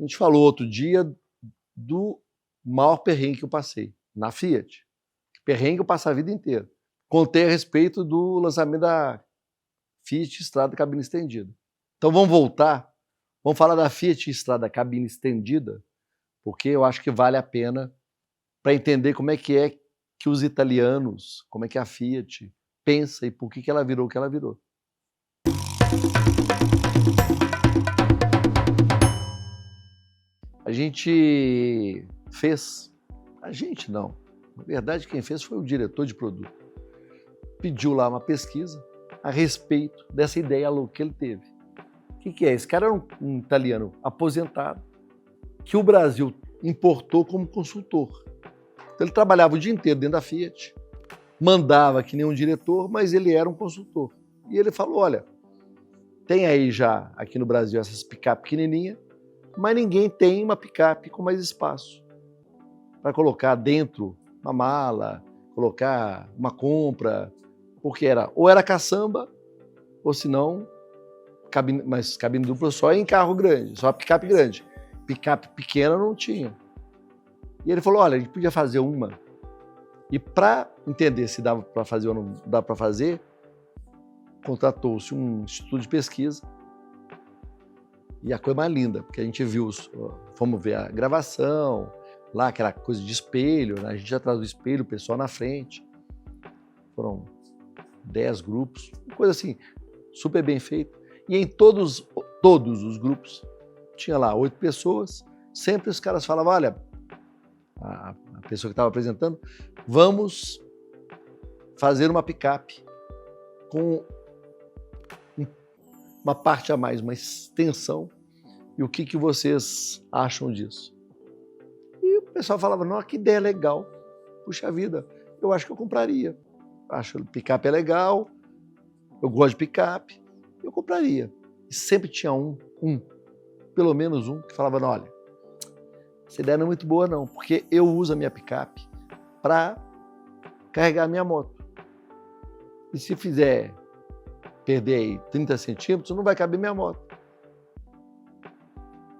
A gente falou outro dia do maior perrengue que eu passei na Fiat. Perrengue eu passo a vida inteira. Contei a respeito do lançamento da Fiat Strada cabine estendida. Então vamos voltar, vamos falar da Fiat Strada cabine estendida, porque eu acho que vale a pena para entender como é que os italianos, como é que a Fiat pensa e por que ela virou o que ela virou. A gente não, na verdade quem fez foi o diretor de produto. Pediu lá uma pesquisa a respeito dessa ideia louca que ele teve. O que é? Esse cara era um italiano aposentado que o Brasil importou como consultor. Então ele trabalhava o dia inteiro dentro da Fiat, mandava que nem um diretor, mas ele era um consultor. E ele falou, olha, tem aí já aqui no Brasil essas picape pequenininhas, mas ninguém tem uma picape com mais espaço para colocar dentro uma mala, colocar uma compra, porque ou era caçamba, ou se não, mas cabine dupla só em carro grande, só picape grande. Picape pequena não tinha. E ele falou, olha, a gente podia fazer uma. E para entender se dava para fazer ou não dava para fazer, contratou-se um instituto de pesquisa. E a coisa mais linda, porque a gente viu, fomos ver a gravação, lá aquela coisa de espelho, né? A gente atrás do espelho, o pessoal na frente. Foram 10 grupos, coisa assim, super bem feita. E em todos os grupos, tinha lá 8 pessoas, sempre os caras falavam, olha, a pessoa que estava apresentando, vamos fazer uma picape com uma parte a mais, uma extensão, e o que vocês acham disso? E o pessoal falava, nossa, que ideia legal, puxa vida, eu acho que eu compraria, acho que picape é legal, eu gosto de picape, eu compraria. E sempre tinha pelo menos um, que falava, não, olha, essa ideia não é muito boa não, porque eu uso a minha picape para carregar a minha moto. E se fizer perder aí 30 centímetros, não vai caber minha moto.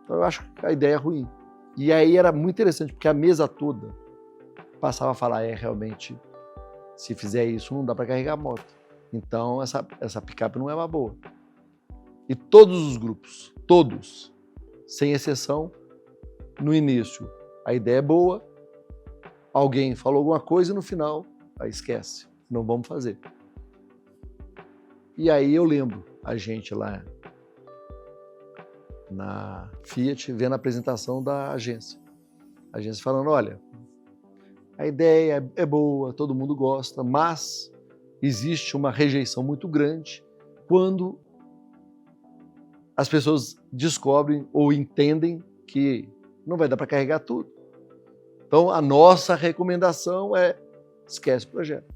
Então eu acho que a ideia é ruim. E aí era muito interessante, porque a mesa toda passava a falar, realmente, se fizer isso, não dá para carregar a moto. Então essa picape não é uma boa. E todos os grupos, todos, sem exceção, no início a ideia é boa, alguém falou alguma coisa e no final, aí esquece, não vamos fazer. E aí eu lembro a gente lá na Fiat vendo a apresentação da agência. A agência falando, olha, a ideia é boa, todo mundo gosta, mas existe uma rejeição muito grande quando as pessoas descobrem ou entendem que não vai dar para carregar tudo. Então a nossa recomendação é esquece o projeto.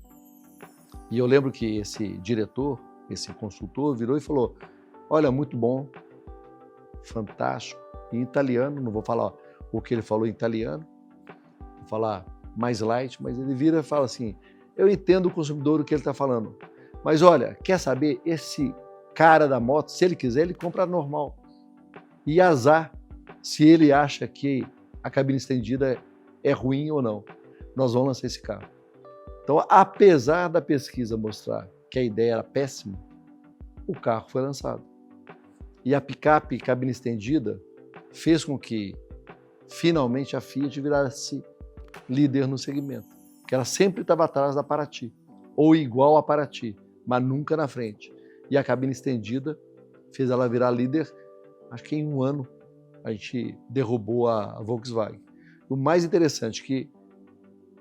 E eu lembro que esse diretor, esse consultor virou e falou, olha, muito bom, fantástico, em italiano, não vou falar o que ele falou em italiano, vou falar mais light, mas ele vira e fala assim, eu entendo o consumidor o que ele está falando, mas olha, quer saber, esse cara da moto, se ele quiser, ele compra normal. E azar se ele acha que a cabine estendida é ruim ou não. Nós vamos lançar esse carro. Então, apesar da pesquisa mostrar que a ideia era péssima, o carro foi lançado. E a picape cabine estendida fez com que, finalmente, a Fiat virasse líder no segmento. Porque ela sempre estava atrás da Paraty, ou igual a Paraty, mas nunca na frente. E a cabine estendida fez ela virar líder, acho que em um ano a gente derrubou a Volkswagen. O mais interessante é que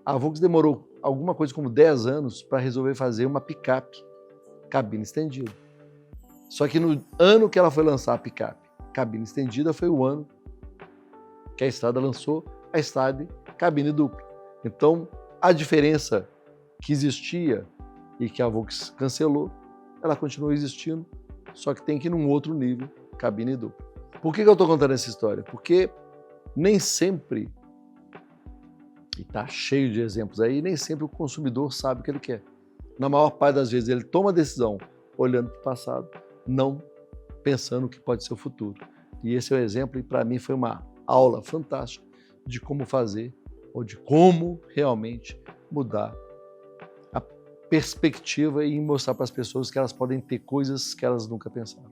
a Volkswagen demorou alguma coisa como 10 anos para resolver fazer uma picape cabine estendida. Só que no ano que ela foi lançar a picape cabine estendida foi o ano que a Strada lançou a Strada cabine dupla. Então, a diferença que existia e que a Volkswagen cancelou, ela continua existindo, só que tem que ir num outro nível, cabine dupla. Por que eu estou contando essa história? Porque nem sempre, e está cheio de exemplos aí, nem sempre o consumidor sabe o que ele quer. Na maior parte das vezes ele toma a decisão olhando para o passado, não pensando o que pode ser o futuro. E esse é o exemplo, e para mim foi uma aula fantástica de como fazer ou de como realmente mudar a perspectiva e mostrar para as pessoas que elas podem ter coisas que elas nunca pensaram.